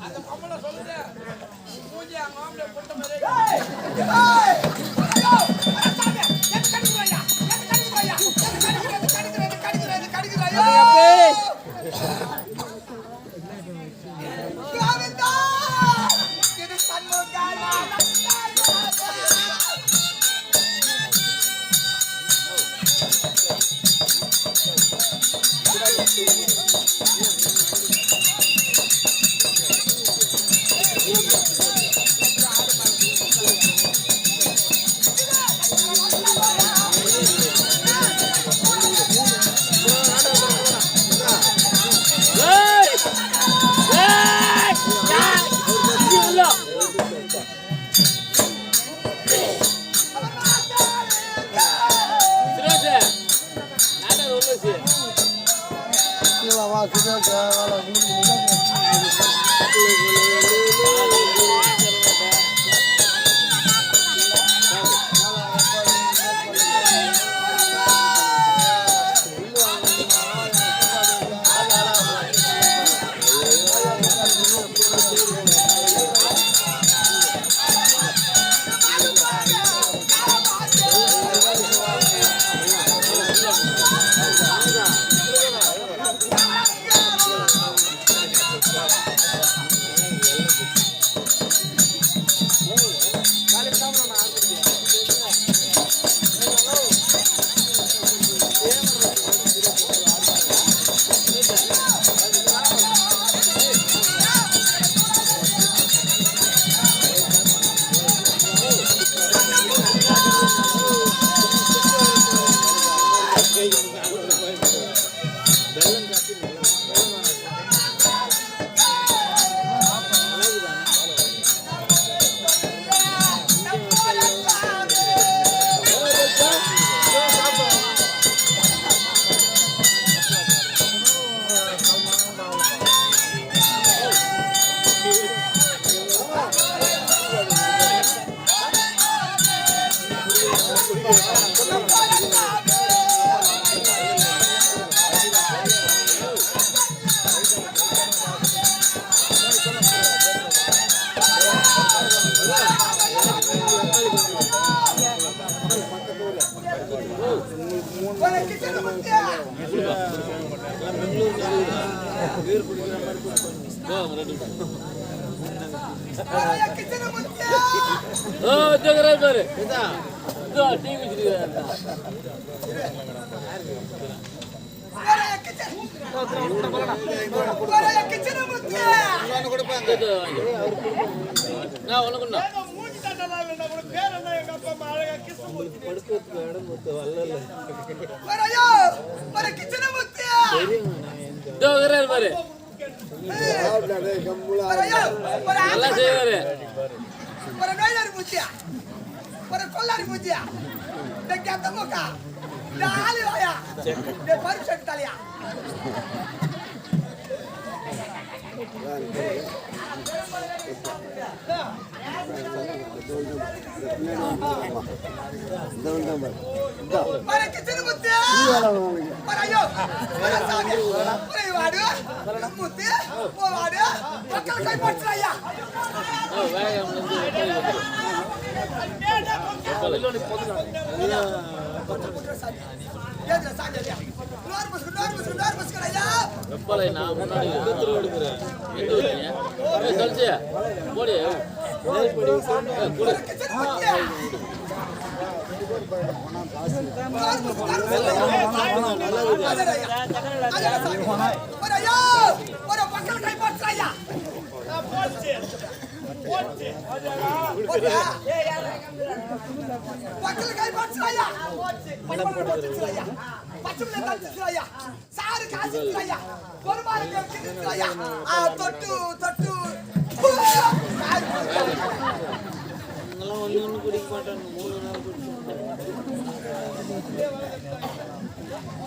அந்த பொம்பளை சொல்லுது பூஜை அங்க ஆம்பளை போட்ட மாதிரி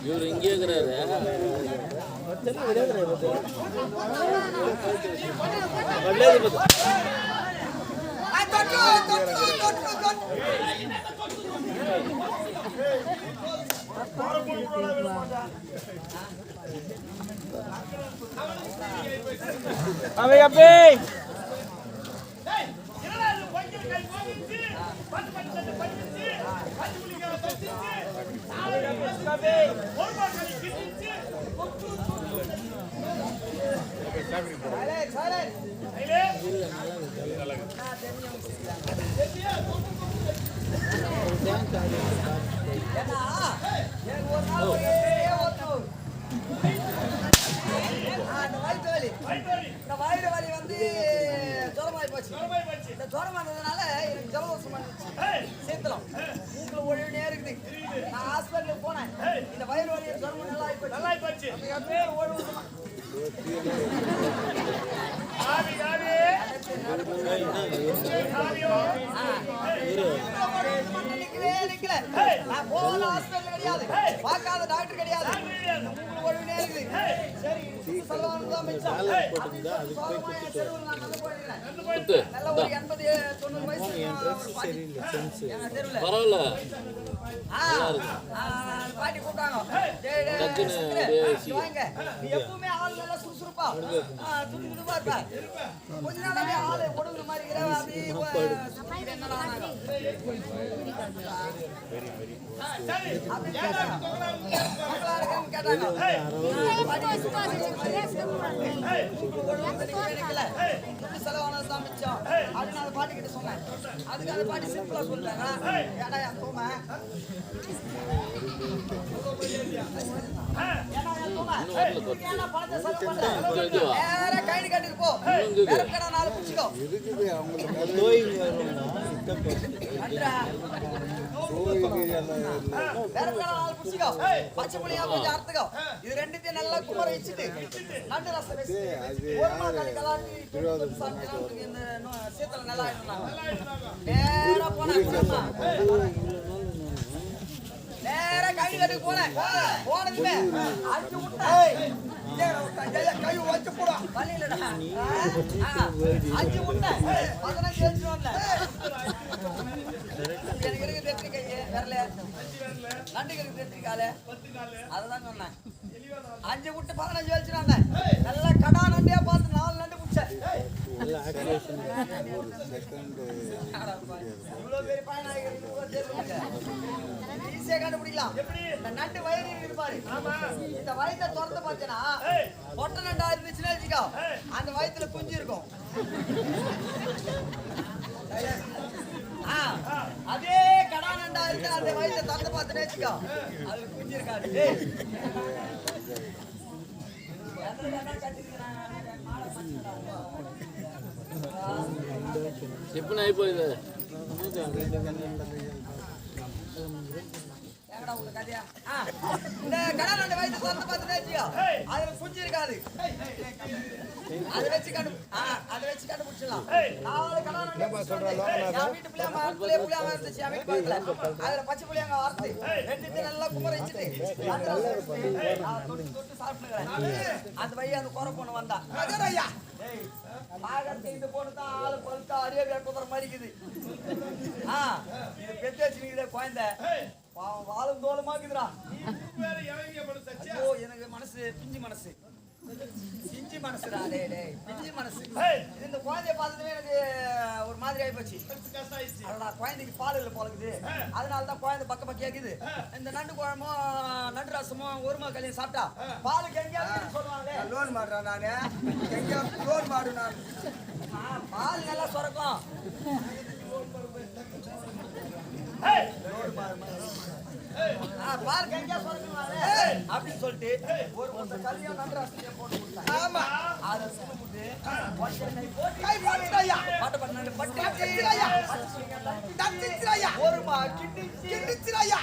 இவர் இங்கே இருக்கிறாரு. இந்த வயிறு வலி வந்து ஜுரமாயி போச்சு. இந்த ஜுரம் வந்ததுனால எனக்கு ஜலதோஷம் வந்துச்சு. சீத்தலம் மூக்குல ஒழுவினே இருக்குது. நான் ஹாஸ்பிட்டலுக்கு போனேன். இந்த வயிறு வலி ஜுரம் நல்லா ஆயிப்போச்சு. என் பேர் ஒழுவுமா நான் போன ஹாஸ்பிட்டல் கிடையாது, பார்க்காத டாக்டர் கிடையாது. ஒழுவினே இருக்குது. சரி செலவானதான் மிச்சம். நல்ல ஒரு 80-90 வயசு பரவாயில்ல. பாட்டி கூப்பிட்டாங்க. எப்பவுமே ஆள் நல்லா சுறுசுறுப்பா துடிதுடுப்பா இருப்பா. கொஞ்ச நாளாவே ஆளு ஒடுங்குற மாதிரி செலவானதான் மிச்சம் அப்படின்னு அந்த பாட்டி கிட்ட சொன்னேன். அதுக்கு அந்த பாட்டி சிம்பிளா சொல்லிட்டாங்க, ஏடா என் தூமை கைடு கட்டிட்டு போ, நாலு பிடிச்சிக்கோ. பச்சை புளியா கொஞ்சம் அறுத்துக்கோ. இது ரெண்டுத்தையும் நல்லா குமர வச்சுட்டு நண்டு ரசம் வச்சு ஒரு மாதிரி கலாட்டி இந்த சீத்தல நல்லா நேரா போனா நேரா கைடு கட்டுக்கு போனேன். போனதுமே 5 முட்டை கை வச்சு போடா வழியிலடா 5 முட்டை 15 வச்சு வந்தேன். எனக்கு இருக்கு தெத்தி கையே வரல, நண்டுக்கு இருக்கு தெத்தி கால, அதுதான் சொன்னேன். 5 முட்டை 15 வச்சு வந்தேன். நல்லா கடா நண்டியா பார்த்து 4 நண்டு பிடிச்சேன். இவ்வளவு பெரிய பயனாளிகள் ஈஸியா கண்டுபிடிக்கலாம். இந்த நண்டு வயிறு இருப்பாரு, இந்த வயிற்ற திறந்து பார்த்தீங்கன்னா ஒட்டை நண்டா இருந்துச்சுன்னா வச்சுக்கோ, அந்த வயிற்றுல குஞ்சு இருக்கும். அதே கடா நண்டா இருக்கு, அந்த வயிற்ற திறந்து பார்த்தேன்னு வச்சுக்கோ, அது குஞ்சு இருக்காது. எப்படி ஆயிப்போகுது இந்த கடை ரெண்டு வயசு திறந்து பார்த்துட்டே வச்சுக்கோ, அதுல குஞ்சு இருக்காது. அதை வச்சு கண்டுபிடிச்சிடலாம். 4 கடை என் வீட்டு புளியாம இருந்துச்சு, என் வீட்டு பக்கத்துல. அதுல பச்சை புளியாங்க வார்த்து ரெண்டு நல்லா குமர வச்சுட்டு தொட்டு சாப்பிட்டுக்கிறேன். அந்த பையன் அந்த குறை பொண்ணு வந்தா, ஐயா இந்த பொண்ணு தான் ஆளு பழுத்தா அடியே குதிரை மாதிரிக்குது. இது பெத்து வச்சுக்கிற குழந்தை வாழும் தோலமாக்குதுடா. எனக்கு மனசு பிஞ்சு மனசு பிஞ்சு மனசுடா. பிஞ்சு மனசு. இந்த குழந்தைய பார்த்ததுமே எனக்கு ஒரு மாதிரி ஆகி போச்சு. குழந்தைக்கு பால் இல்லை போலக்குது, அதனாலதான் குழந்தை பக்க பக்கியாக்குது. இந்த நண்டு குழம்பும் நண்டு ரசமும் ஒருமா கல்யாணம் சாப்பிட்டா பாலுக்கு எங்கேயாவது சொல்லுவாங்களே லோன் மாடுறேன் நானு, எங்கேயாவது லோன் மாடு நான். பால் நல்லா சுரக்கும். பால் கங்கா சுரக்குவாங்க அப்படின்னு சொல்லிட்டு ஒரு கல்யாணம் நண்டு ரசம் போட்டு கொடுத்தாங்க. ஆமா, அதை சுட்டு ஒருமா கிண்டிச்சிராயா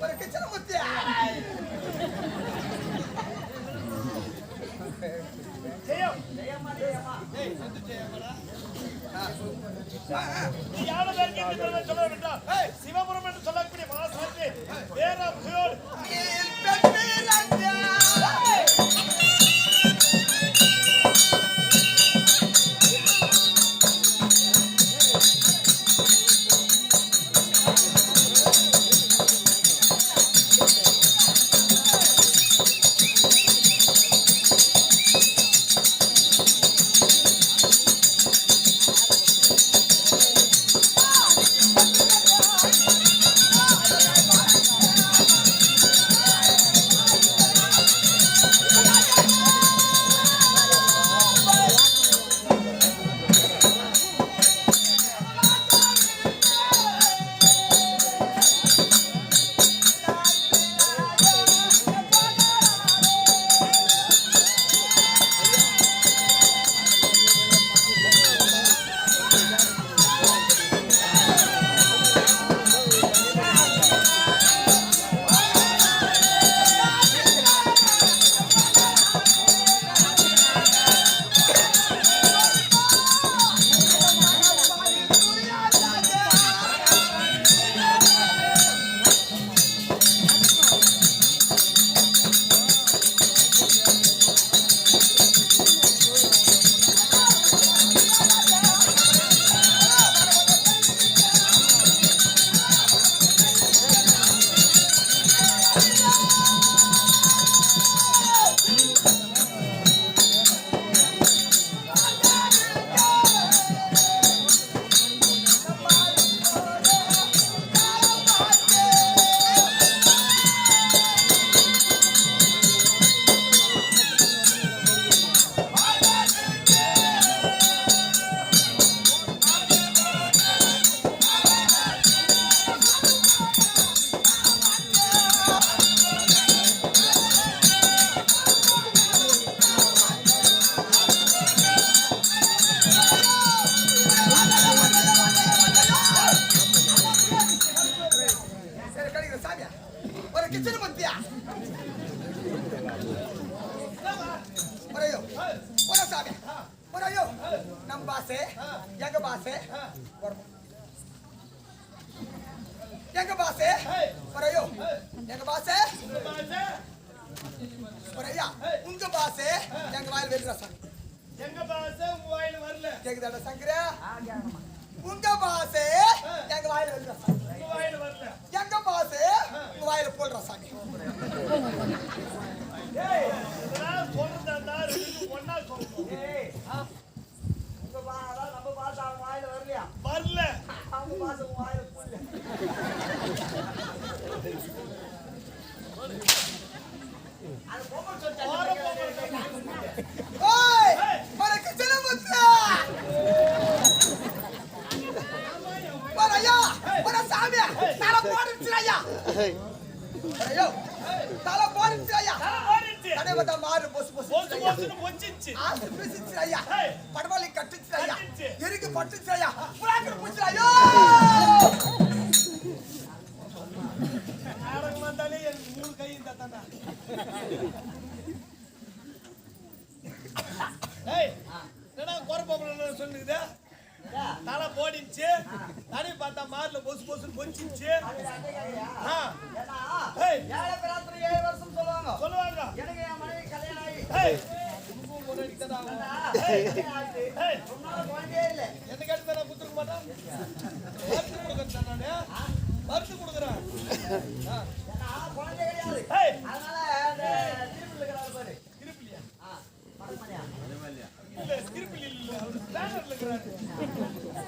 ஒரு கிச்சன முத்தியா சிவபுரம் என்று சொல்லக்கூடிய மகாசாமி பாசே எங்க பாசே பரையோ எங்க பாசே பரையா உங்க பாசே எங்க வாயில வெல்றா சாமி எங்க பாசே உங்க வாயில வரல கேக்குதாடா சங்கரே உங்க பாசே எங்க வாயில வெல்றா சாமி உங்க வாயில வரல எங்க பாசே உங்க வாயில போடுறா சாமி ஏய் நான் சொல்றதா ரெண்டு ஒண்ணா சொல்றோம் ஏய் உங்க பாசா நம்ம பாசா அவங்க வாயில வரலையா வரல அவங்க பாசா உங்க வாயில போடல அது போக சொல்லிட்டா ஓய் மரக்கு செலவுத்ரா பரையா பர சாமி தல போடுச்சுயா பரையோ தல போடுச்சுயா தல ஓடிச்சு கடை வந்த மாறு பொஸ் பொஸ் போச்சு போச்சுன்னு பொச்சிச்சு ஆசு பிசிச்சுயா படவாளி கட்டுச்சுயா கட்டுச்சு. எருக்கு பட்டுச்சுயா புலாக்கு புச்சுயா நாடகம் வந்தாலே எனக்கு மூணு கை இந்த தானா ஏய் என்னடா கோரப்போறன்னு சொல்லுது தலை போடிச்சு தடி பார்த்தா மார்ல பொசு பொசுன்னு பொச்சிச்சு ஏய் ஏழை பிரார்த்தனை 7 வருஷம் சொல்லுவாங்க சொல்லுவாங்க எனக்கு என் மனைவி கல்யாணம் ஆகி ஏய் உனக்கும் முன்னாடி தான் ஏய் ரொம்ப நாள் குழந்தையே இல்லை என்ன கேட்டு நான் குத்துக்க மாட்டேன் மருந்து கொடுக்குறேன் ஏன்னா குழந்தை கிடையாது ஏய் அதனால அந்த திருப்பி இருக்கிறாரு பாரு திருப்பிலியா படமணியா இல்ல திருப்பிலி இல்ல அவர் பேனர்ல இருக்கிறாரு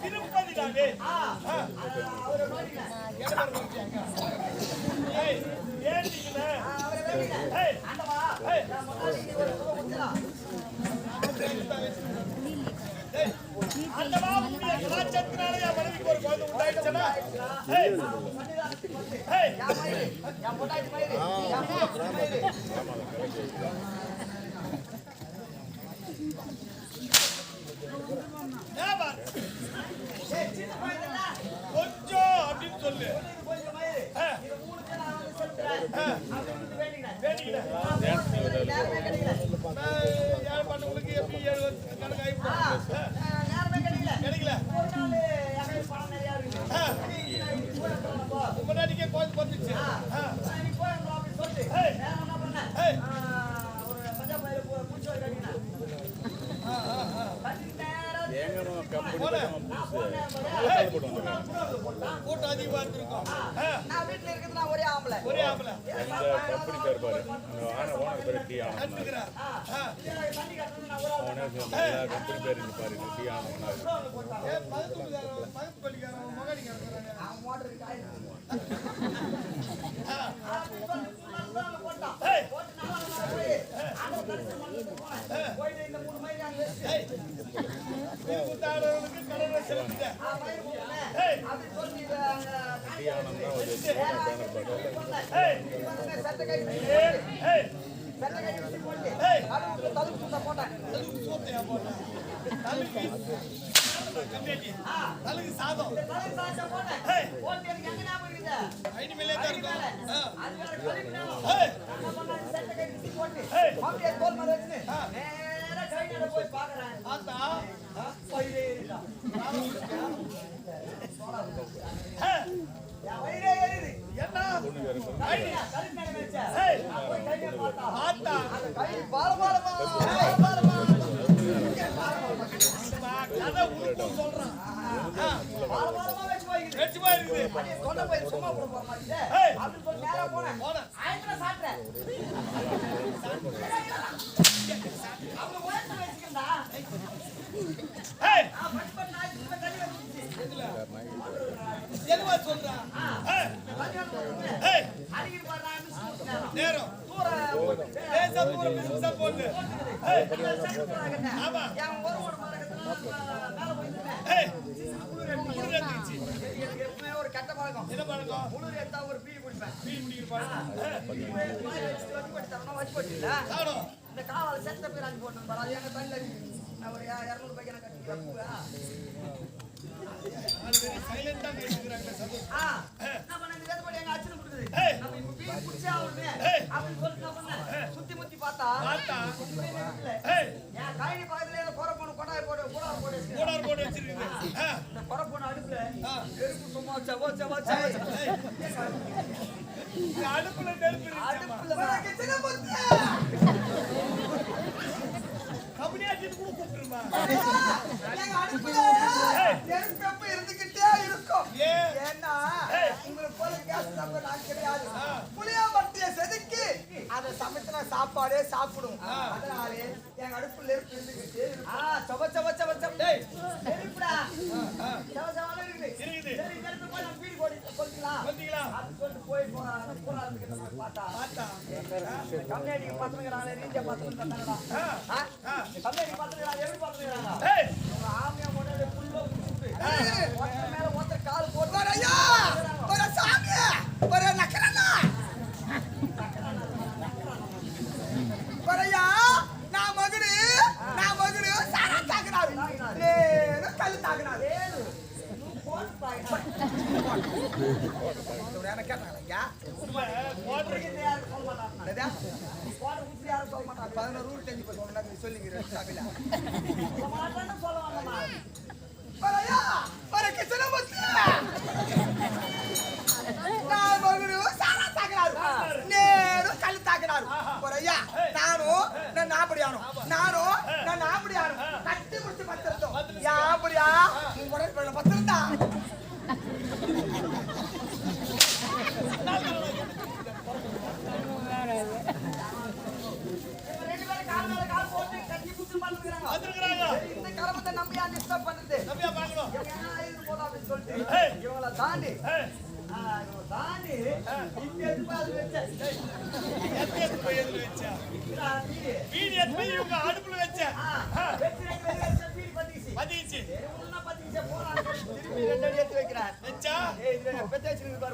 திருப்பதிடா டேய் அவரை நோட்டிங்க கேடவர் நோக்கியாங்க ஏய் ஏண்டிங்கல அவரை வேண்டிங்க ஏய் ஆண்டவா ஏய் நான் முன்னாடி ஒரு ரூபா கொடுத்துடலாம் ஏய் அந்த பாபுடைய கலாச்சாரத்தினால என் மனைவிக்கு ஒரு குழந்தை உண்டாயிடுச்சுனா ஏய் சன்னிதானத்துக்கு வந்து ஏய் என் மயிறு என் பொட்டாட்டி மயிறு என் பொட்டாட்டி மயிறு ஏமா ஏய் சின்ன பையன்ல கொஞ்சம் அப்படின்னு சொல்லு கொஞ்சம் மயிறு இது மூணுக்கு நான் வந்து செத்துறேன் அப்படின்னு வேண்டிக்கிறேன் வேண்டிக்கிறேன் நேரமே கிடைக்கல ஏழு பண்ணுங்களுக்கு எப்படி 7 வருஷத்துக்கு கணக்கு ஆயிப்போம் நேரமே கிடைக்கல கிடைக்கல ஒரு நாள் என் கையில் பணம் நிறையா இருக்கு இன்னைக்கு போய் போ முன்னாடிக்கே குழந்தை வந்துச்சு இன்னைக்கு போய் அப்படின்னு சொல்லிட்டு ஏய் நான் என்ன பண்ணேன் ஏய் ஒரு பஞ்சாப் பயில பூச்சி வரை கட்டினேன் கட்டிட்டு கூட்டம் அதிகமா இருந்திருக்கும் நான் வீட்டுல இருக்கிறது நான் ஒரே ஆம்பளை ஒரே ஆம்பளை கம்பெனி பேர் பாரு அந்த ஓனர் பேர் டி ஆனந்த் கட்டுக்கிறேன் தண்ணி கட்டணும் நான் ஒரே கம்பெனி பேர் இங்க பாரு டி ஆனந்த் பக்கத்து பள்ளிக்காரன் மகானிக்கு இருக்கிறாங்க மோட்டர் காய் ஏய் போயிட்டு இந்த 3 மைல் அங்க வச்சு திருக்குத்தாடவனுக்கு கடனை செலுத்திட்டேன் மயிர் போட்டேன் ஏய் அப்படின்னு சொல்லி டி ஆனந்த் தான் ஒரு பேனர் பாரு ஏய் சட்டை கை ஏய் சட்டை கை வச்சு போட்டு ஏய் நடுவுல தலுக்கு சுத்த போட்டேன் சோத்தையா போட்டேன் தலுக்கு கண்ணேட்டி தலுக்கு சாதம் தலுக்கு சாச்சா போட்டேன் ஏய் போட்டு எனக்கு எங்க ஞாபகம் இருக்குது ஐடி மேலே தான் இருக்கும் அது வேற கழிப்பினாலும் ஏய் என்ன பண்ணாங்க சட்டை கை வச்சு போட்டு ஏய் அப்படியே தோல் மேல வச்சு நேரா கையில போய் பாக்குறேன் ஆத்தா வயிறே இருக்கா ஏய் என் வயிறே ஏறிது என்ன ஐடி கழிப்பு மேல வச்சேன் ஏய் நான் போய் கையில பார்த்தா ஆத்தா அந்த கை பாலமா கதை உருட்டு சொல்றான் பாலமா வச்சு போய்க்குது வெச்சு போயிருக்குது அப்படியே சொன்ன போய் சும்மா போட போற மாதிரி ஏய் அப்படின்னு சொல்லி நேரா போனேன் போனேன் ஆயிரத்துல சாப்பிட்டேன் அவங்க உயரத்துல வச்சுக்கிறா ஏய் பட்டு பட்டு நாய் திரும்ப தண்ணி வந்துச்சு எதுவா சொல்றான் ஏய் ஏய் அடிக்கிட்டு பாரு நான் மிஸ் கொடுத்தேன் நேரம் தூர லேசா தூரம் மிஸ்ஸா போடு ஏய் ஆமா என் ஒரு மரகத்துல மேல போயிருந்தேன் ஏய் குளிர் எடுத்துச்சு எனக்கு எப்பவுமே ஒரு கெட்ட பழக்கம் என்ன பண்ணுங்க முழுர் எடுத்தா ஒரு பீ குடிப்பேன் பீ முடிக்கிற பாருங்க வச்சு போட்டு சாடம் இந்த காவால செத்த பேர் அஞ்சு போட்டு பாரு அது எங்க தண்ணில நான் ஒரு 200 ரூபாய்க்கு எனக்கு கட்டி அது வெரி சைலண்டா கேக்குறாங்க சந்தோஷம் நான் பண்ண இந்த வேதப்படி எங்க அச்சனை கொடுக்குது ஏய் நம்ம இப்ப பீ குடிச்சே ஆகணுமே ஏய் அப்படின்னு சொல்லிட்டு நான் பண்ணேன் சுத்தி முத்தி பார்த்தா பார்த்தா ஒண்ணுமே இல்ல ஏய் என் காய்கறி பக்கத்துல ஏதோ குறை போட்டு கொட்டாய் போட்டு கூடாது போட்டு கோடார் போட்டு வச்சிருக்கீங்க குறப்போன அடுப்புல நெருப்பு சும்மா செவ அடுப்புல நெருப்பு கம்பெனியாச்சிட்டு கூட கூப்பிட்டுருமா நெருப்பு எப்ப இருந்துகிட்டே இருக்கும். ஏன்னா உங்களுக்கு போல கேஸ் நான் கிடையாது. புளியாமட்டிய செதுக்கி அதை சமைச்சா சாப்பாடே சாப்பிடும். அதனாலே எங்க அடுப்புல நெருப்பு இருந்துகிட்டே இருக்கும். நெருப்புடா இருக்குது சரி நெருப்பு போய் நம்ம வீடு கொளுத்திக்கலாம் அது சொல்லிட்டு போய் போறாங்க பார்த்தா கம்யூனிட்டிக்கு பசங்கிறாங்க ரீதியா பசங்க தந்தாங்கடா. கம்யூனிட்டி பசங்கிறாங்க எப்படி பசங்கிறாங்க ஆமியா முன்னாடி புல்லோ குடுத்து ஒருத்தர் மேல ஒருத்தர் கால் போட்டு ஐயா ஒரு சாமி ஒரு நக்கறனா பரையா நான் மகரு சாரா தாக்குறாரு லேன கல் தாக்குறாரு போட் பாய் என்ன கேட்டாங்க போட்றீங்க யார் சொல்ல மாட்டாங்க போட் ஊத்தி யார் சொல்ல மாட்டாங்க 11 ரூல் தெரிஞ்சு போய் சொன்னா சொல்லிங்க சாபில மாட்டானே சொல்ல வேண்டாமா பரையா பர கிச்சன மஸ்தி நான் மகரு சாரா தாக்குறாரு லேன கல் தாக்குறாரு பரையா நான் ஆபடியானோ கட்டி முடிச்சு பத்திரத்தோம் யா ஆபடியா நீ உடனே பத்திரத்தா ரெண்டு பேரும் கால் போட்டு கட்டி முடிச்சு பண்றாங்க இந்த கலமத்தை நம்பியா டிஸ்டர்ப் பண்றது நம்பியா பார்க்கணும் போடா அப்படின்னு சொல்லிட்டு இவங்கள தாண்டி இங்க எதுபாது வச்ச வீடு எடுத்து இவங்க அடுப்புல வச்ச பதிச்சு வச்சா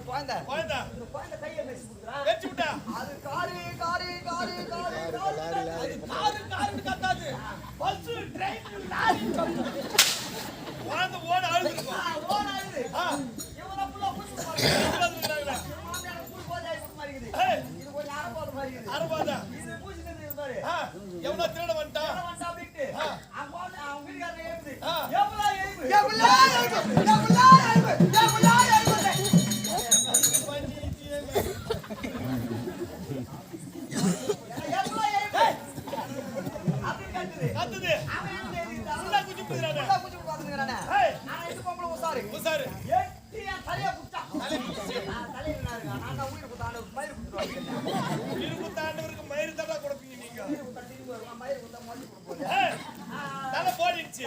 குழந்தை வச்சு விட்டா அது காரு கத்தாது பஸ் ட்ரெயின் லாரி குழந்தை ஓட அழுதுருக்கும் எவ்வளோ திருட வந்துட்டான் கத்துது உசாரு இருபத்தாண்டவருக்கு மயிறு தடா கொடுப்பீங்க நீங்க தலை போடிடுச்சு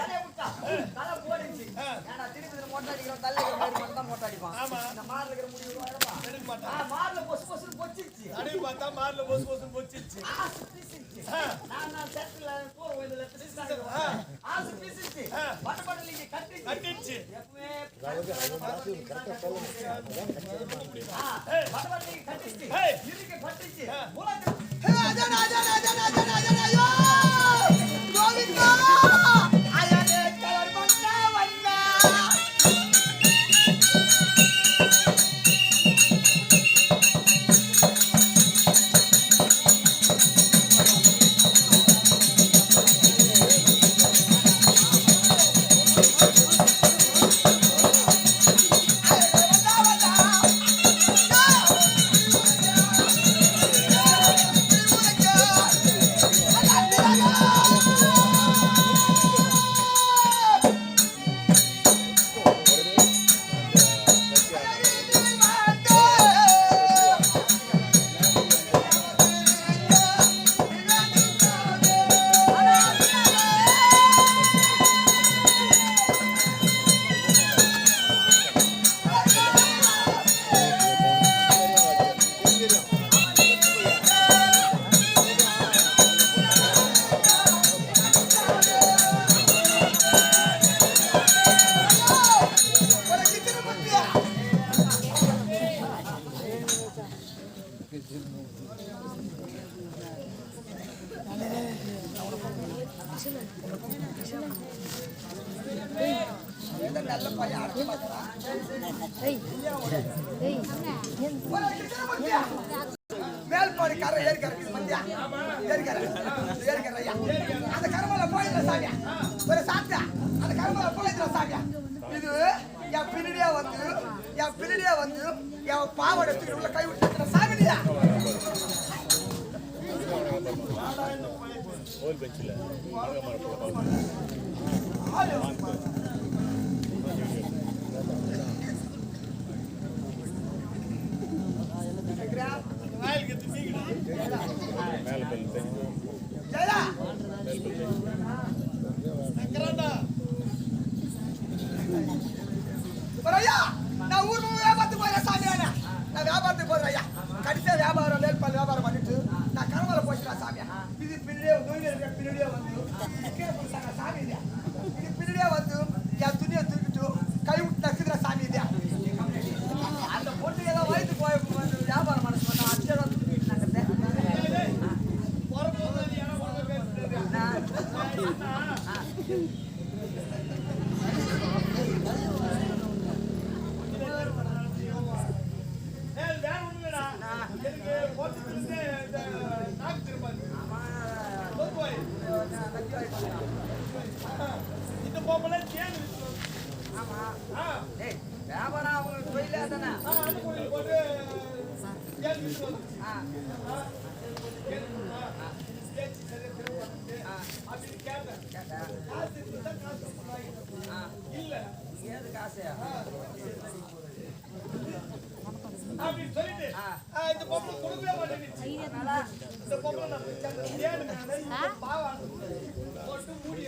பார்த்தா மார்ல பொசு பொசு பொச்சிருச்சு கட்டிடுச்சு மேல்பாடி கரை ஏறிக்கிற மந்தியா ஏறிக்கிற ஐயா அந்த கரமல போயிடுற சாமியா ஒரு சாப்பிட்டா அந்த கரமல போயிடுற சாமியா இது பாவாடை எடுத்துக்கிட்டு உள்ள கை விட்டு சாமி இல்லையா கோயில் பெஞ்சில் மேலே பெல் ஜெயலா ஐயா நான் ஊர் வியாபாரத்துக்கு போறேன் சாமி நான் வியாபாரத்துக்கு போறேன் ஐயா கடைசியா வியாபாரம் வேல்பால் வியாபாரம் பண்ணிட்டு நான் கனவுல போச்சுடா சாமியா இது பின்னாடியே பின்னாடியே வந்து சாமி இல்லையா இது பின்னாடியே வந்து என் துணியை தூக்கிட்டு கை விட்டு நக்குதுடா சாமி இல்லையா அந்த பொண்ணு ஏதோ வயிற்று போய் வியாபாரம் மனசு பண்ணா அச்சோட தூக்கிட்டு நாங்க இந்த பொம்பளை தேன் வியாபாரம் அவங்களுக்கு தொழிலே தானே போட்டு அப்படின்னு கேட்டேன் இல்ல ஏது காசு அப்படின்னு சொல்லிட்டு இந்த பொம்பளை கொடுக்கவே மாட்டேங்குது இந்த பொம்பளை பாவா போட்டு மூடி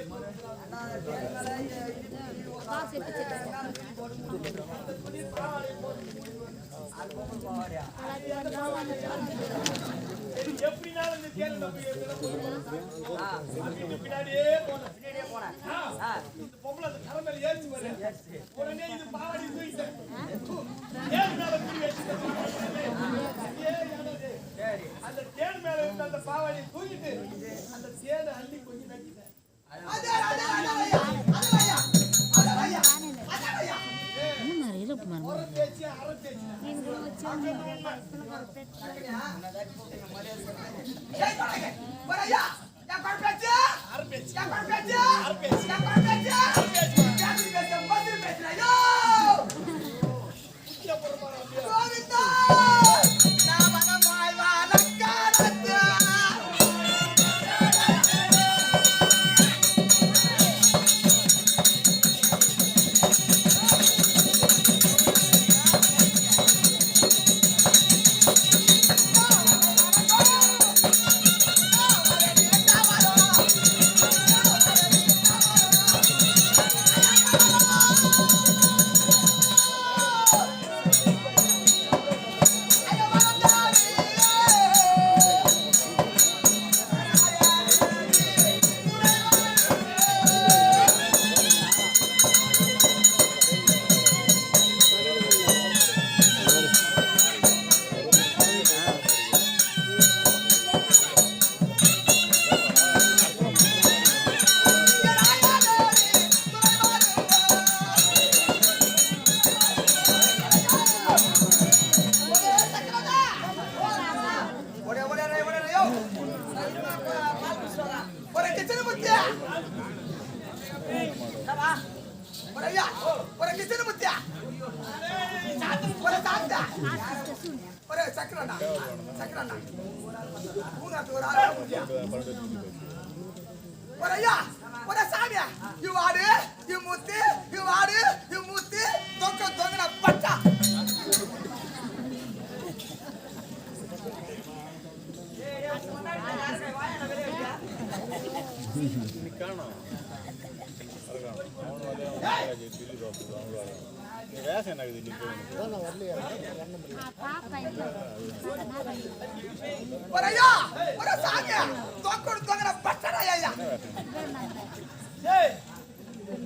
எப்படினாலும் இந்த தேன் பின்னாடியே போனேன் இந்த பொம்பளை அந்த கரை மேல ஏறிச்சு பாரு உடனே இது பாவாடி தூக்கிட்டேன் அந்த தேன் மேல இருந்த அந்த பாவாடியை தூக்கிட்டு அந்த தேனை அள்ளி கொஞ்சம் நக்கிட்டேன்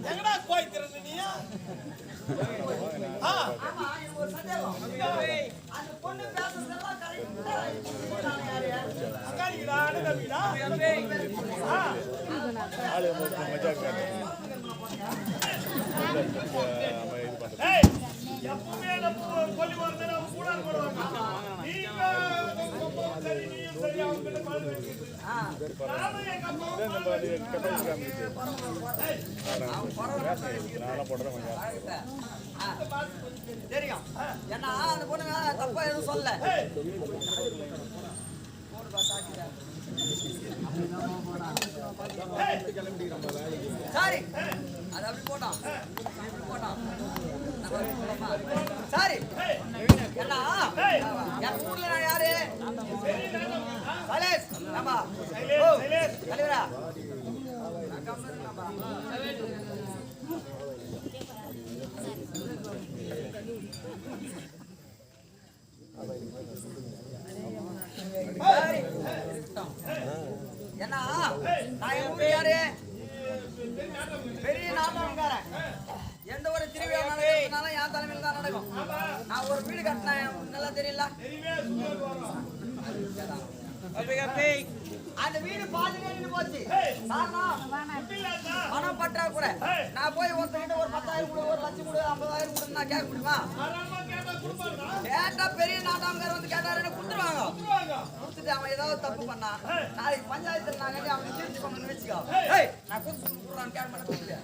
எங்கடா கோய் திறந்து நீயா எப்பவுமே கொல்லி போறது கூட போடுவாங்க நீங்க சரி நீயும் சரி அவங்க கிட்ட பால் சரி தெரியும். ஏன்னா அந்த பொண்ணு தப்பா எதுவும் சொல்ல. சாரி அது அப்படி போட்டோம் சாரி ஏன்னா என் ஊர்ல நான் யாரு சைலேஷ் நம்ம தலைவரா ஏன்னா நான் என் ஊர் யாரு பெரிய நாட்டம்காரன். எந்த ஒரு திருவிழா நடக்கிறதுனால என் தலைமையில் தான் நடக்கும். நான் ஒரு வீடு கட்டினேன் நல்லா தெரியல. அந்த வீடு பாதிக்கு போச்சு. பணம் பற்றாக்குறை. நான் போய் ஒருத்தங்கிட்ட ஒரு 10,000 கொடு, ஒரு லட்சம் கொடு, 50,000 கொடு நான் கேட்க முடியுமா? கேட்டா பெரிய நாட்டாமக்காரர் வந்து கேட்டாரு கொடுத்துருவாங்க. கொடுத்துட்டு அவன் ஏதாவது தப்பு பண்ணா நாளைக்கு பஞ்சாயத்துல நான் கட்டி அவனை தீர்த்து பண்ணணும்னு வச்சுக்கோ. நான் கொடுத்துறான்னு கேட்க மாட்டேன்.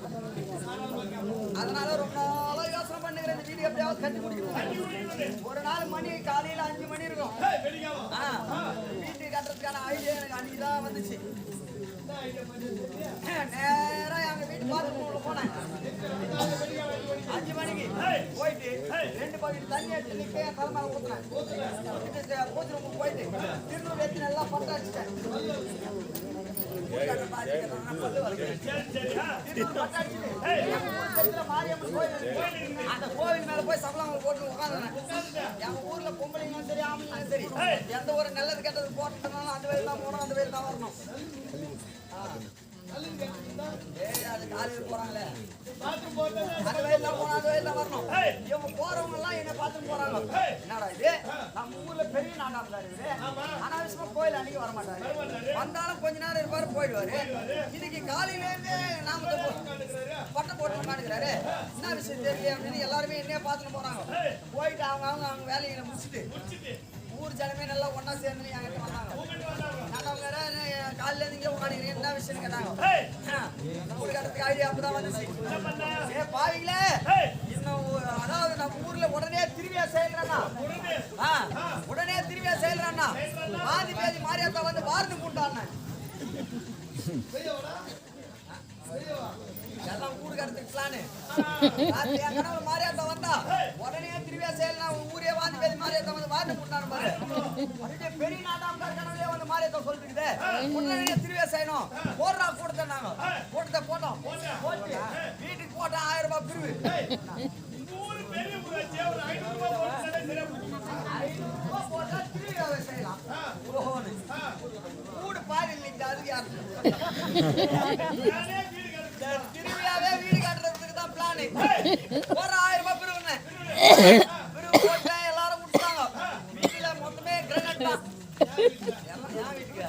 அதனால ரொம்ப நாளா யோசனை பண்ணுகிறேன். இந்த வீடு எப்படியாவது கட்டி முடிக்கணும். ஒரு நாள் மணி காலையில 5 மணி இருக்கும். வீட்டு கட்டுறதுக்கான ஐடியா எனக்கு அன்னைக்குதான் வந்துச்சு. நேரா எங்க வீட்டு பாத்ரூம்ல போனேன். 5 மணிக்கு போயிட்டு 2 பக்கெட் தண்ணி எடுத்து நிக்க என் தலைமையில ஊத்துனேன். பூஜை ரூமுக்கு போயிட்டு திருநூறு எடுத்து நல்லா பட்ட அடிச்சிட்டேன். அந்த கோவில் மேல போய் சபலங்கள் போட்டு உட்காந்துனேன். எங்க ஊர்ல பொம்பளைங்களும் சரி ஆம்பளைங்களும் சரி எந்த ஒரு நல்லது கெட்டது போட்டுனாலும் அந்த வயல் தான் போனோம், அந்த வயல் தான் வரணும். அது காலையில் போறாங்களே அந்த வயல் தான் போனோம், அந்த வயல் தான் வரணும். இவங்க போறவங்க எல்லாம் என்ன பார்த்துட்டு போறாங்க. என்னடா இது நம்ம ஊர்ல பெரிய நாட்டாமக்காரர் இவரு. அனாவசியமா கோயில் அன்னைக்கு வர மாட்டாரு. வந்தாலும் கொஞ்ச நேரம் இருப்பாரு போயிடுவாரு. இன்னைக்கு காலையில இருந்து நாம பட்டை போட்டு காட்டுக்கிறாரு. என்ன விஷயம் தெரியல அப்படின்னு எல்லாருமே என்னைய பார்த்துட்டு போறாங்க. போயிட்டு அவங்க வேலைகளை முடிச்சுட்டு ஊர் ஜனமே நல்லா ஒன்னா சேர்ந்து என்கிட்ட வந்தாங்க. நாட்டாமக்கார காலையில இருந்து இங்கே உட்காந்துக்கிறேன் என்ன விஷயம்னு கேட்டாங்க. ஊரு கட்டுறதுக்கு ஐடியா அப்பதான் வந்துச்சு. பாவிங்களே இன்னும் அதாவது நம்ம ஊர்ல உடனே திருவிழா செய்யறான்னா உடனே திருவிழா செய்யறான்னா பாதி பேதி மாரியாத்தா வந்து வார்டு கூட்டான்னு எல்லாம் ஊரு கட்டுறதுக்கு என் கனவு மாரியாத்தா வந்தா உடனே திருவிழா செய்யலாம் ஊரே வாதி பேதி மாரியாத்தா வந்து வார்டு கூட்டான்னு பாரு. பெரிய நாட்டாமக்கார கனவுலயே வந்து மாரியாத்தா சொல்லிட்டு உடனே திருவிழா செய்யணும் போடுறா கூட்டத்தை நாங்க கூட்டத்தை போட்டோம். போட்டு வீட்டுக்கு போட்டா 1000 ரூபாய் பிரிவு. 500 ரூபாய் போட்டா திருவிழாவை செய்யலாம். ஊடு பாரு இல்லைங்க அது யாரு திருவிழாவே வீடு கட்டுறதுக்கு தான் பிளானு. ஒரு 1000 ரூபாய் பிரிவுன்னு பிரிவு போட்டா எல்லாரும் முடிச்சாங்க. வீட்டுல மொத்தமே கிரகட் தான். எல்லாம் என் வீட்டுக்கு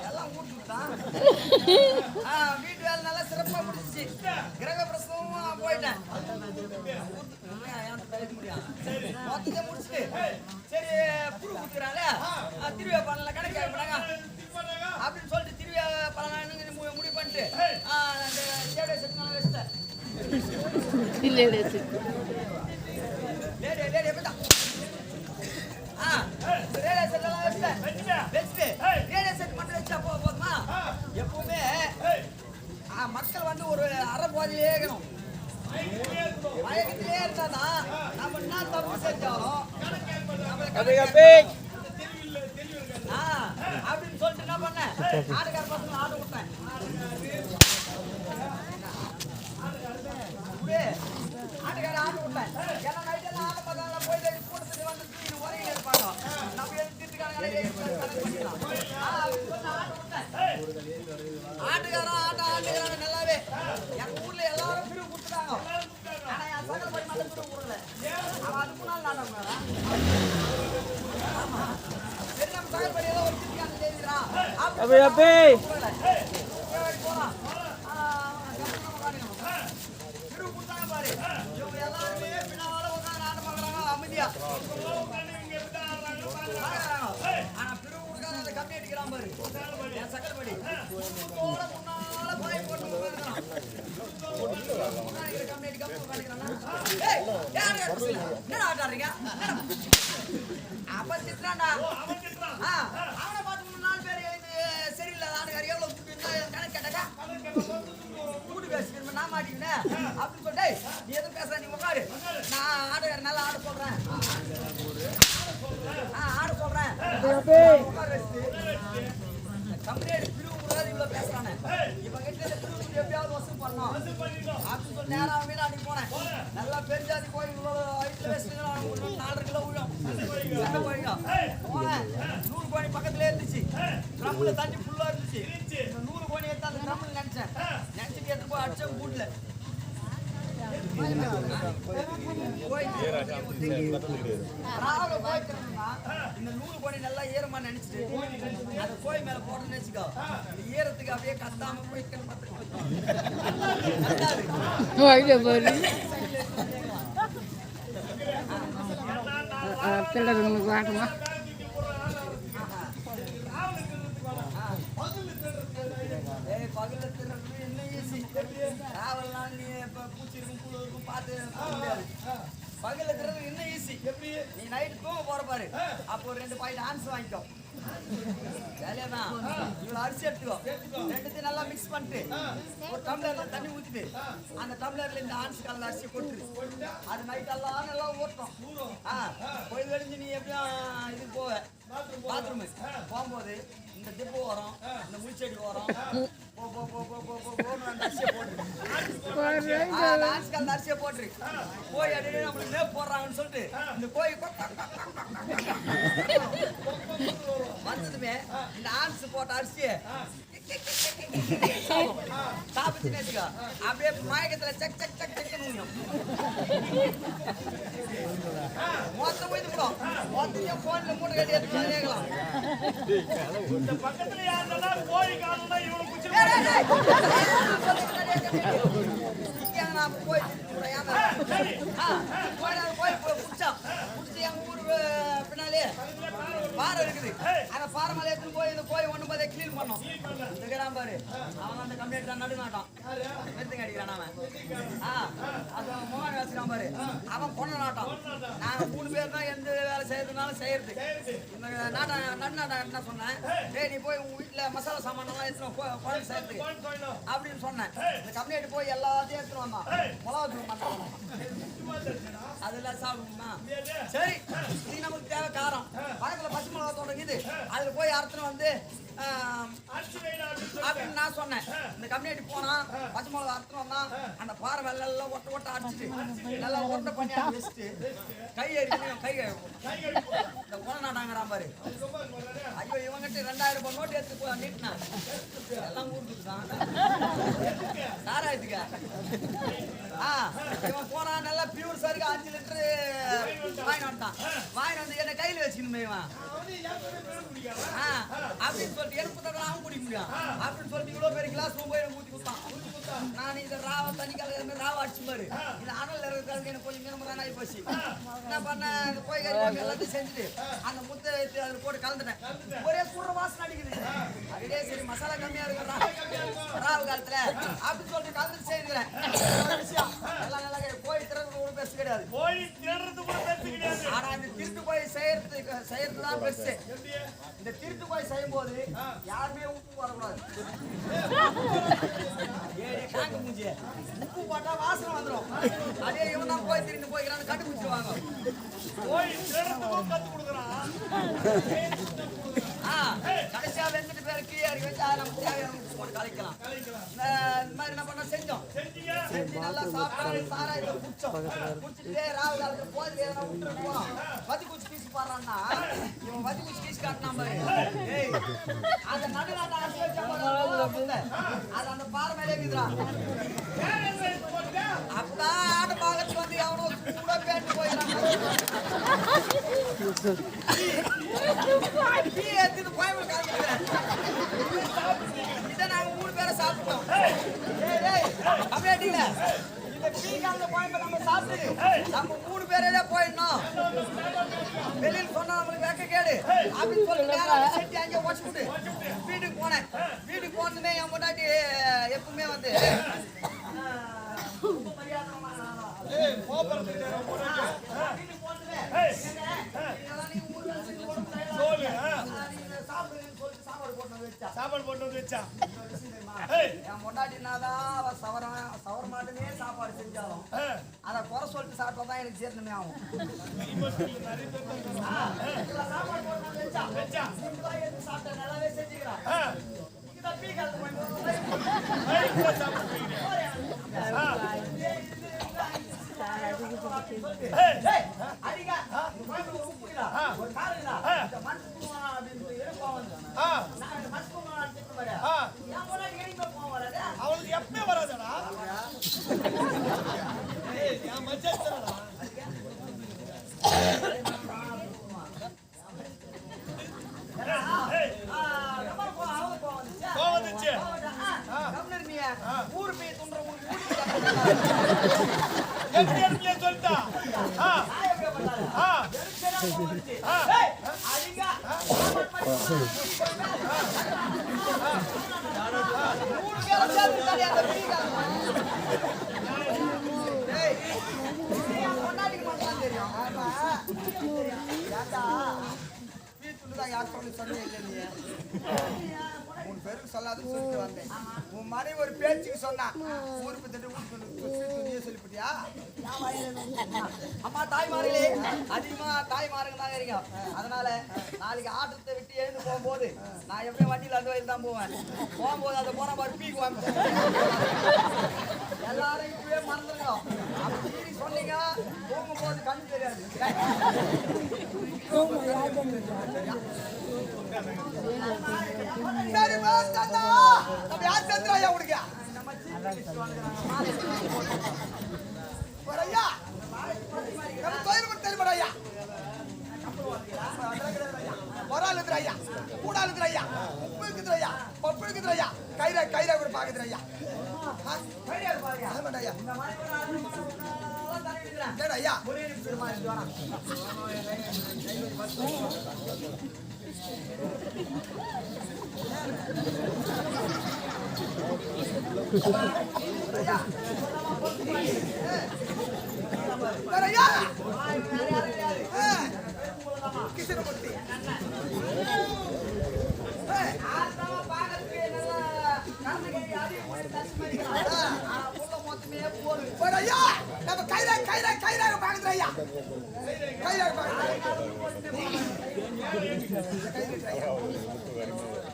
எல்லாம் ஊட்டுதான். வீட்டு வேலை நல்லா சிறப்பா முடிஞ்சிச்சு. கிரக பிரசவமும் போயிட்டேன். மொத்தத்தை முடிச்சுட்டு சரி புரு ஊத்துறாங்க திருவிழா பண்ணல கணக்கு பண்ணாங்க அப்படின்னு சொல்லிட்டு திருவிழா பண்ணலாம் முடிவு பண்ணிட்டு சேவடை செட்டு வச்சுட்டேன். போதுமா எப்பவுமே மக்கள் வந்து ஒரு அரை போதிலே இருக்கணும். மயக்கத்திலே இருந்தாதான் நம்ம என்ன தப்பு செஞ்சாலும் அப்படின்னு சொல்லிட்டு என்ன பண்ணேன் ஆடுகார பசங்க ஆடு விட்டேன். ஆட்டுக்கார ஆடு விட்டேன். எல்லாம் நைட்டெல்லாம் ஆடு பார்த்தாங்க போயிட்டு கூட்டத்துக்கு வந்து உரையில இருப்பாங்க. நம்ம எது திட்டுக்காரங்களே ஆட்டுக்காரன் ஆட்டுக்காரங்க நல்லாவே எங்க ஊர்ல எல்லாரும் பிரிவு கொடுத்துட்டாங்க. ஆனா என் சகல படி மட்டும் பிரிவு கொடுக்கல. அவன் அதுக்கு நாள் நாட்டாமக்காரன். ஆமா சரி நம்ம சகல படி ஏதோ ஒரு திட்டுக்காரன் தெரிஞ்சுக்கிறான் போலாம். பிரிவு கொடுத்தாங்க பாரு. இவங்க எல்லாருமே பின்னால உட்காந்து நாட்டம் பார்க்கறாங்க அமைதியா. ஆனா பிரிவு கொடுக்காத அந்த கம்பி அடிக்கிறான் பாரு என் சக்கரப்படி குடும்பத்தோட முன்னால பாய் போட்டு உட்கார்றான் முன்னாடி கம்பி அடிக்காம உட்கார்றானா ஏய் யாரே என்ன ஆட்டாறீங்க அப்ப திட்றான்டா அவனை பார்த்து 4 பேர் எழுந்து சரியில்லை ஆடுகாரி எவ்வளவு கணக்கு கேட்டாக்கா கூட்டு பேசிட்டு நான் மாட்டிக்கினேன் அப்படின்னு சொல்லிட்டு நீ எதுவும் பேச நீ உட்காரு நான் ஆடுகாரி நல்லா ஆட சொல்றேன் ஆட சொல்றேன் கம்பெனி பிரிவு இவ்வளவு பேசுறானே இவன் கிட்ட பிரிவு எப்படியாவது வசூல் பண்ணணும் அப்படின்னு சொல்லி நேரம் மீன் அன்னைக்கு போனேன் நல்லா பெருஞ்சாதி போய் இவ்வளவு வயிற்றுல வச்சுட்டு 4 கிலோ விழும் போனேன் 100 கோணி பக்கத்துல இருந்துச்சு ட்ரம்ல தண்ணி ஃபுல்லா இருந்துச்சு 100 கோணி எடுத்து அந்த ட்ரம்ல நினைச்சேன் நினைச்சிட்டு எடுத்து போய் அடிச்ச கூட்டுல இந்த 100 கோணி நல்லா ஈரமா நினைச்சிட்டு அந்த கோயில் மேல போடணும்னு நினைச்சுக்கோ ஈரத்துக்கு அப்படியே கத்தாம போய் வாட்டமா பகல்ல திருடுறது இன்னும் ஈஸி டிராவல்லாம் நீ பூச்சி இருக்கும் புழு இருக்கும் பார்த்து முடியாது பகல்ல திருடுறது இன்னும் ஈஸி எப்படி நீ நைட்டு தூங்க போற பாரு அப்போ ஒரு 2 பாக்கெட் ஆன்ஸ் வாங்கிக்கோ வேலையாதான் இவ்வளவு அரிசி எடுத்துக்கோ ரெண்டுத்தையும் நல்லா மிக்ஸ் பண்ணிட்டு ஒரு டம்ளர்ல தண்ணி ஊத்திட்டு அந்த டம்ளர்ல இந்த ஆன்ஸ் கலந்த அரிசியை கொட்டுரு அது நைட் எல்லாம் நல்லா ஓட்டும் கோயில் வெடிஞ்சு நீ எப்படியும் இதுக்கு போவ பாத்ரூம் போகும்போது இந்த திப்பு வரும் இந்த முள்செடி வரும் அரிசியை போட்டுரு கோய் அடி நம்மளுக்கு மேப் போடுறாங்கன்னு சொல்லிட்டு இந்த கோய் வந்ததுமே இந்த ஆன்ஸ் போட்ட அரிசியை சாப்பிட்டு வச்சுக்கோ அப்படியே மயக்கத்துல சக் சக் சக் சக்குன்னு மொத்தம் போய் விடும் மொத்தத்தையும் போன்ல மூட்டை கட்டி எடுத்து கேட்கலாம் பக்கத்துல யாருன்னா கோழி காலம்னா இவனை குச்சி பின்னாலே பாறை இருக்குது அந்த பாறை மேல எடுத்து போய் இந்த கோயில் ஒண்ணு போதே கிளீன் பண்ணோம் இருக்கிறான் பாரு அவன் அந்த கம்ப்ளைண்ட் தான் நடுநாட்டான் எடுத்துங்க அடிக்கிறான் அவன் அது மோகன் வச்சுக்கான் பாரு அவன் கொண்ட நாட்டான் நாங்க 3 பேர் தான் எந்த வேலை செய்யறதுனாலும் செய்யறது இந்த நடுநாட்டம் என்ன சொன்னேன் டேய் நீ போய் உங்க வீட்டுல மசாலா சாமான் எல்லாம் எடுத்துரும் குழம்பு செய்யறது அப்படின்னு சொன்னேன் இந்த கம்ப்ளைண்ட் போய் எல்லாத்தையும் எடுத்துட்டு வந்தான் மிளகாத்தூள் பண்ண அதெல்லாம் சாப்பிடுமா சரி நீ நமக்கு தேவை காரம் பக்கத்துல பச்சை மிளகா தொடங்குது அதுல போய் அறுத்துன்னு வந்து அப்படின்னு நான் சொன்னேன் இந்த கம்யூனிட்டி போனா பச்சை மிளகா அறுத்துன்னு வந்தான் அந்த பாறை வெள்ள எல்லாம் ஒட்ட ஒட்ட அடிச்சுட்டு நல்லா ஒட்ட பண்ணி வச்சுட்டு கை அடிக்கணும் கை இந்த குணநாட்டாங்கிறான் பாரு ஐயோ இவங்கிட்ட 2000 ரூபாய் நோட்டு எடுத்து நீட்டினா எல்லாம் ஊருக்கு தான் சாராயத்துக்கு இவன் போனா நல்லா பியூர் சருக்கு 5 லிட்டரு வாங்கி வந்துட்டான் வாங்கி வந்து என்ன கையில வச்சுக்கணுமே இவன் அப்படின்னு சொல்லிட்டு எனக்கு அவன் குடிக்க முடியும் அப்படின்னு சொல்லிட்டு இவ்வளவு பெரிய கிளாஸ் போய் ஊத்தி கொடுத்தான் நான் இதை ராவ தண்ணி கலந்து ராவ அடிச்சு பாரு இது அனல் இருக்கிறது எனக்கு கொஞ்சம் நிரம்புறான் ஆகி போச்சு என்ன பண்ண அந்த கோய் கறி எல்லாத்தையும் செஞ்சுட்டு அந்த முத்தை அதில் போட்டு கலந்துட்டேன் ஒரே சுடுற வாசனை அடிக்குது அப்படியே சரி மசாலா கம்மியா இருக்கிறா ராவு காலத்துல அப்படின்னு சொல்லிட்டு கலந்துட்டு செய்யுறேன் விஷயம் எல்லாம் நல்லா கோய் திறந்து கூட பெருசு கிடையாது ஆனா இந்த திருட்டு கோய் செய்யறது தான் பெருசு இந்த திருட்டு கோய் செய்யும் போது யாருமே உப்பு வரக்கூடாது காங்க மூஞ்சி உப்பு போட்டா வாசனை வந்துடும் அதே இவன் தான் போய் திருட்டு போய்க்கிறான்னு கண்டுபிடிச்சிருவாங்க போய் கத்து கொடுக்குறான் கடைசியா வெந்துட்டு பேர் கீழே வச்சு நமக்கு தேவையான கலைக்கலாம் இந்த மாதிரி என்ன பண்ண செஞ்சோம் செஞ்சு நல்லா சாப்பிட்டு சாராயத்தை குடிச்சிட்டு ராவு காலத்துல போய் எதனா விட்டுட்டு போனோம் வதி குச்சி பீஸ் பாடுறான்னா இவன் வதி குச்சி பீஸ் காட்டினா பாரு அந்த நடுநாட்ட ஆட்சி வச்சா அது அந்த பாறை மேலே இருக்குதுடா அப்பதான் ஆடு பாகத்துக்கு வந்து எவனோ கூட பேட்டு போயிடறான் எடுத்துட்டு போய் காமிக்கிறேன் இதை நாங்க 3 பேரை சாப்பிட்டோம் அப்படியே இந்த பீகாந்த குழம்பு நம்ம சாப்பிட்டு நம்ம 3 பேரே போயிடணும். வெளியில சொன்னா நம்மளுக்கு வெக்க கேடு அப்படின்னு சொல்லிட்டு நேரம் செட்டி அங்கே வச்சுட்டு வீட்டுக்கு போனேன். வீட்டுக்கு போனதுமே என் முன்னாடி எப்பவுமே வந்து சாப்பாடு போட்டு வச்சா என் முன்னாடினாதான் சவர மாட்டுமே சாப்பாடு செஞ்சாலும் அதை குறை சொல்லிட்டு சாப்பிட்டாதான் எனக்கு சேர்ந்தமே ஆகும். சாப்பாடு போட்டு வச்சா சாப்பிட்ட நல்லாவே செஞ்சுக்கிறான். அவளுக்கு எப்பவுமே வராதடா ஊரு போய் துன்ற சொல்லிட்டா உன் பேருக்கு சொல்லாதுன்னு சொல்லிட்டு வந்தேன். உன் மனைவி ஒரு பேச்சுக்கு சொன்னா ஊருக்கு தட்டு சொல்லிவிட்டியா? அம்மா தாய்மார்களே அதிகமா தாய்மாருங்க தாங்க இருக்கோம். அதனால நாளைக்கு ஆட்டத்தை விட்டு எழுந்து போகும்போது நான் எப்படியும் வண்டியில் அந்த வயசு தான் போவேன். போகும்போது அதை போன மாதிரி பீக்குவாங்க. எல்லாரும் இப்பவே மறந்துருங்க. அப்படி சொன்னீங்க போகும்போது கண்ணு தெரியாது. நம்ம யார் சந்திராயா உனக்கு ஐயா நம்ம தொழில் தெரியுமாடா ஐயா? வரால் இருக்கிற ஐயா, கூடால் இருக்கிற ஐயா, உப்பு இருக்குது ஐயா, பப்பு இருக்குது ஐயா, கைரா கூட பாக்குது ஐயா. ஐயா ஐயா கிருஷ்ணமூர்த்தி நம்ம கைராக பாக்குறோம் ஐயா. கைராக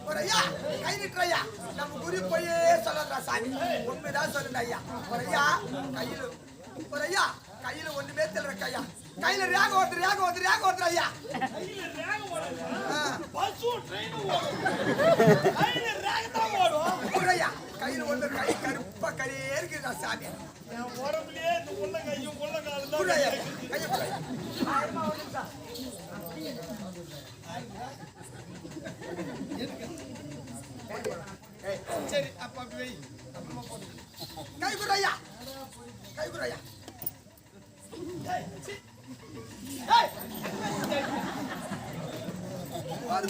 ஒரு ஐயா கை நிட்டுறையா நம்ம குரு போய் சொல்லா சாமி உண்மைதான் சொல்லுங்க ஐயா. ஒரு ஐயா கையில ஒண்ணுமே தெரியல ஐயா. கையில ரேக ஒருத்தர் ஐயா. கையில ஒன்று கை கருப்பா கரையே இருக்குதா சாமி. உடம்புலயே இந்த உள்ள கையும் உள்ள காலும் சரி அப்ப அப்படி வை. கை குறையா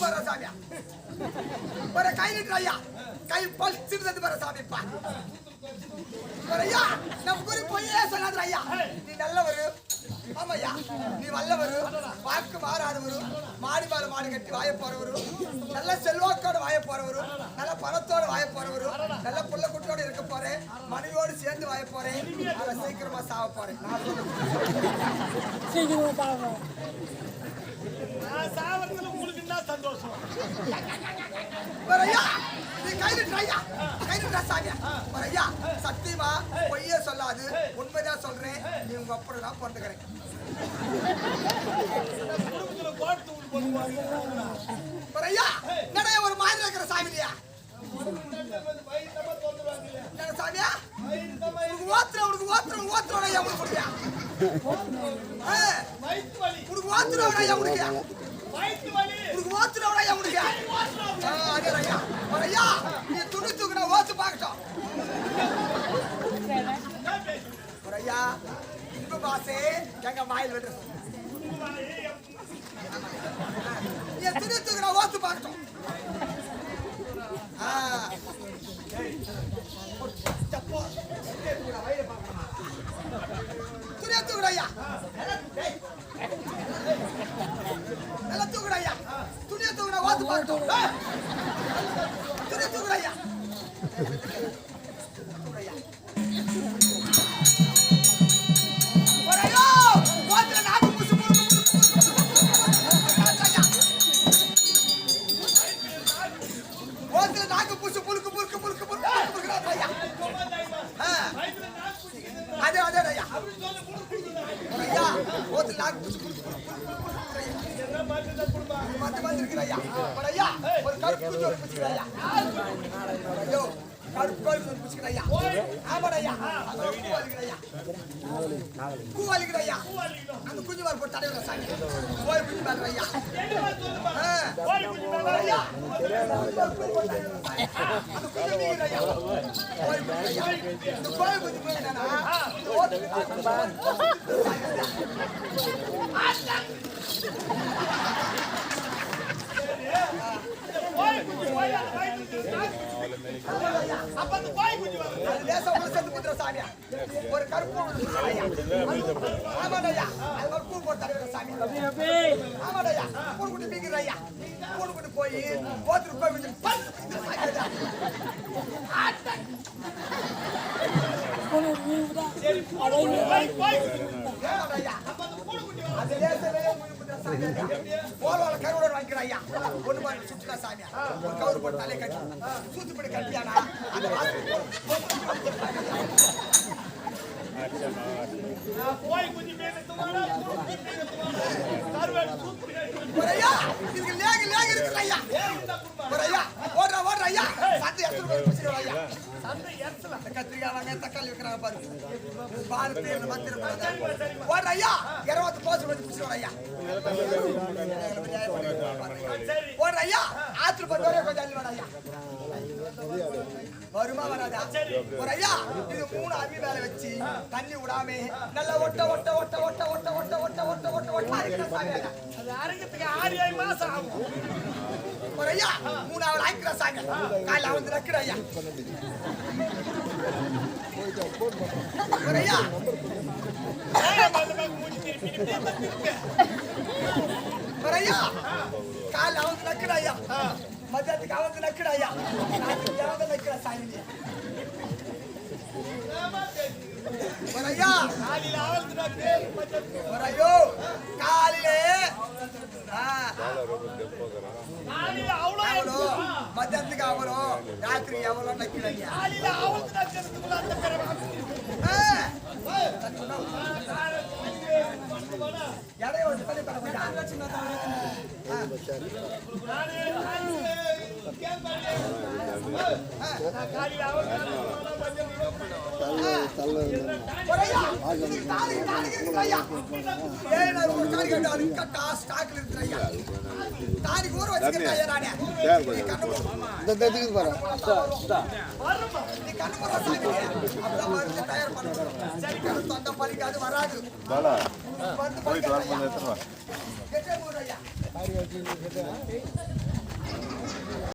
பாரு சாமியா ஒரு கை நிட்டுறையா. கை பல்சிட்டு பாரு சாமிப்பா. ஐயா நம்ம குறி போயே சொல்லாத ஐயா. நீ நல்லவரு. ஆமாய்யா நீ வல்லவரு. வாக்கு மாறாதவரு. மாடி மாறு மாடு கட்டி வாய போறவரு. நல்ல செல்வாக்கோட வாய போறவரு. நல்ல பணத்தோட வாய போறவரு. நல்ல புள்ள குட்டியோட இருக்க போறேன். மனைவியோடு சேர்ந்து வாய போறேன். அதை சீக்கிரமா சாவ போறேன். நான் சாவறதுல உங்களுக்கு என்ன சந்தோஷம்? ஐயா நீ கையில சாமியா. ஐயா சத்தியமா பொய்யே சொல்லாது உண்மைதான் சொல்றேன். நீ உங்க அப்படி தான் பிறந்துக்கிறேன். ஐயா நிறைய ஒரு மாதிரி இருக்கிற சாமி இல்லையா சாமியா? உனக்கு ஓத்துறோட ஐயா உனக்கு கொடுக்கியா? உனக்கு ஓத்துறோட ஐயா உனக்கு ஓத்துறோட ஐயா உனக்கு அதே ஐயா. ஐயா நீ துணி தூக்குனா ஓத்து பார்க்கட்டும். ஐயா உங்க பாசே எங்க வாயில் விடுற என் துணி தூக்குற ஓத்து பார்க்கட்டும் துணியா தூக்குற ஐயா நல்லா தூக்குற ஐயா துணியா தூக்குற ஓத்து பார்க்கட்டும் துணியா தூக்குற ஐயா அந்த குஞ்சு மாறு போட்டு தடவை சாமி கோயில் குஞ்சு மாறு ஐயா அந்த குஞ்சு மீன் ஐயா கோயில் குஞ்சு ஐயா இந்த கோயில் குஞ்சு மீன் என்னன்னா ஒரு கருப்பு ஆமாடையா அது ஒரு பூ போட்டு தடவை சாமி ஆமாடையா பூ குட்டி பீக்கிற ஐயா பூ குட்டி போய் போத்துட்டு போய் போலோட கருவோட வாங்கிக்கிற ஐயா ஒண்ணு மாதிரி சுற்றுலா சாமியா ஒரு கவுரு போட்டு தலையை கட்டி சூத்துப்படி கட்டியானா கத்திரிக்காய் வாங்க தக்காளி வைக்கிறாங்க பாரு ஓடுறையா 20 போச்சு வச்சு பிடிச்சிருவாங்க ஓடுறையா ஆத்துல பத்து வரையும் கொஞ்சம் அள்ளி ஐயா வருமா வராதா ஒரு ஐயா இது 3 அவி மேல வச்சு தண்ணி விடாம நல்லா ஒட்ட ஒட்ட ஒட்ட ஒட்ட ஒட்ட ஒட்ட ஒட்ட ஒட்ட ஒட்ட ஒட்ட அது அரங்கத்துக்கு 6 மாசம் ஆகும் ஒரு ஐயா 3 அவள் ஆக்கிற சாங்க காலைல வந்து நக்கிற ஐயா ஒரு ஐயா ஒரு ஐயா காலைல வந்து நக்கிற ஐயா மத்தியானத்துக்கு அவந்து நக்கிற ஐயா நாளைக்கு நக்கிற சாமி ஒரு ஐயா காலையில அவந்து ஒரு ஐயோ காலையில மத்தியானத்துக்கு அவரோ ராத்திரி எவ்வளோ நக்கிறாங்க தாரிக்கு ஊற வச்சுக்கிறேன் நானே நீ கண்ணு போற சாமி அப்பதான் மருந்து தயார் பண்ணணும் சரி கண்ணு தொண்டை பலிக்காது வராது வந்து பலிக்காது ஐயா